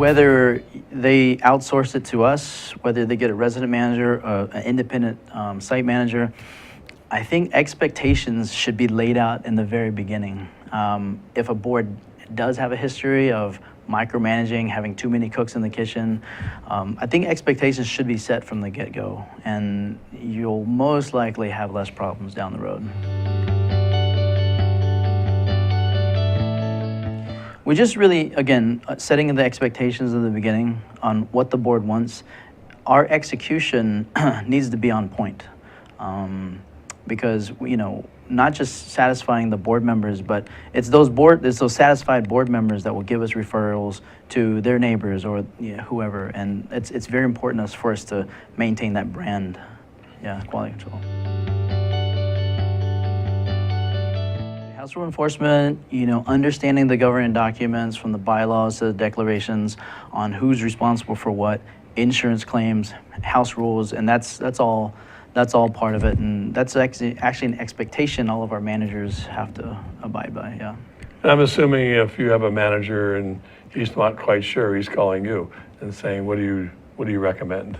Whether they outsource it to us, whether they get a resident manager, an independent site manager, I think expectations should be laid out in the very beginning. If a board does have a history of micromanaging, having too many cooks in the kitchen, I think expectations should be set from the get-go, and you'll most likely have less problems down the road. We just really, again, setting the expectations in the beginning on what the board wants. Our execution needs to be on point. Because not just satisfying the board members, but it's those satisfied board members that will give us referrals to their neighbors or whoever, and it's very important for us to maintain that brand, quality control. House rule enforcement, understanding the governing documents from the bylaws to the declarations on who's responsible for what, insurance claims, house rules, and that's all part of it, and that's actually an expectation all of our managers have to abide by, yeah. I'm assuming if you have a manager and he's not quite sure, he's calling you and saying, what do you recommend?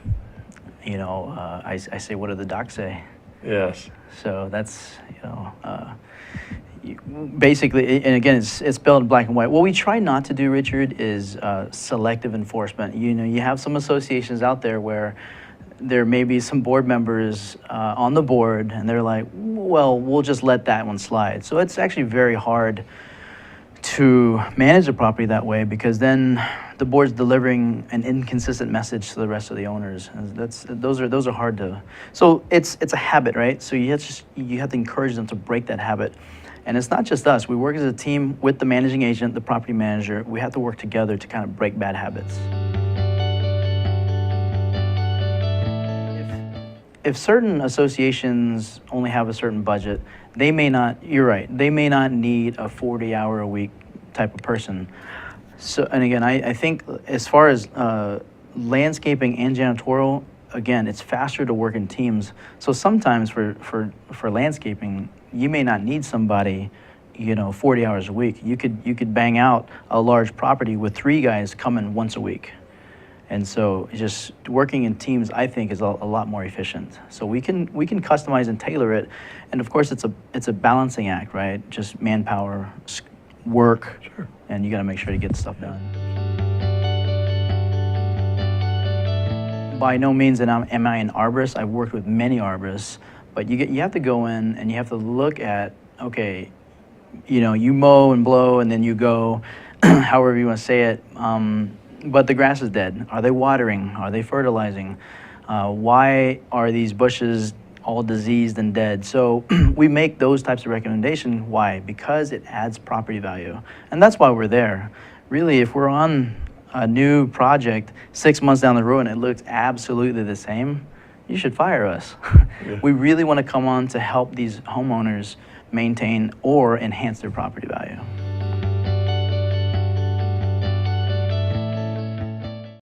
I say, what do the docs say? Yes. So that's, basically, and again, it's spelled in black and white. What we try not to do, Richard, is selective enforcement. You have some associations out there where there may be some board members on the board, and they're like, well, we'll just let that one slide. So it's actually very hard to manage a property that way, because then the board's delivering an inconsistent message to the rest of the owners. And those are hard to. So it's a habit, right? So you have to encourage them to break that habit. And it's not just us. We work as a team with the managing agent, the property manager. We have to work together to kind of break bad habits. If certain associations only have a certain budget, they may not, you're right, they may not need a 40-hour-a-week type of person. So, and again, I think as far as landscaping and janitorial, again, it's faster to work in teams. So sometimes for landscaping, you may not need somebody, 40 hours a week. You could bang out a large property with 3 guys coming once a week. And so just working in teams, I think, is a lot more efficient. So we can customize and tailor it. And of course, it's a balancing act, right? Just manpower, work, sure. And you got to make sure to get stuff done. By no means am I an arborist. I've worked with many arborists, but you have to go in and you have to look at, okay, you mow and blow and then you go, however you want to say it. But the grass is dead. Are they watering? Are they fertilizing? Why are these bushes all diseased and dead? So we make those types of recommendations. Why? Because it adds property value. And that's why we're there. Really, if we're on a new project 6 months down the road and it looks absolutely the same, you should fire us. Yeah. We really want to come on to help these homeowners maintain or enhance their property value.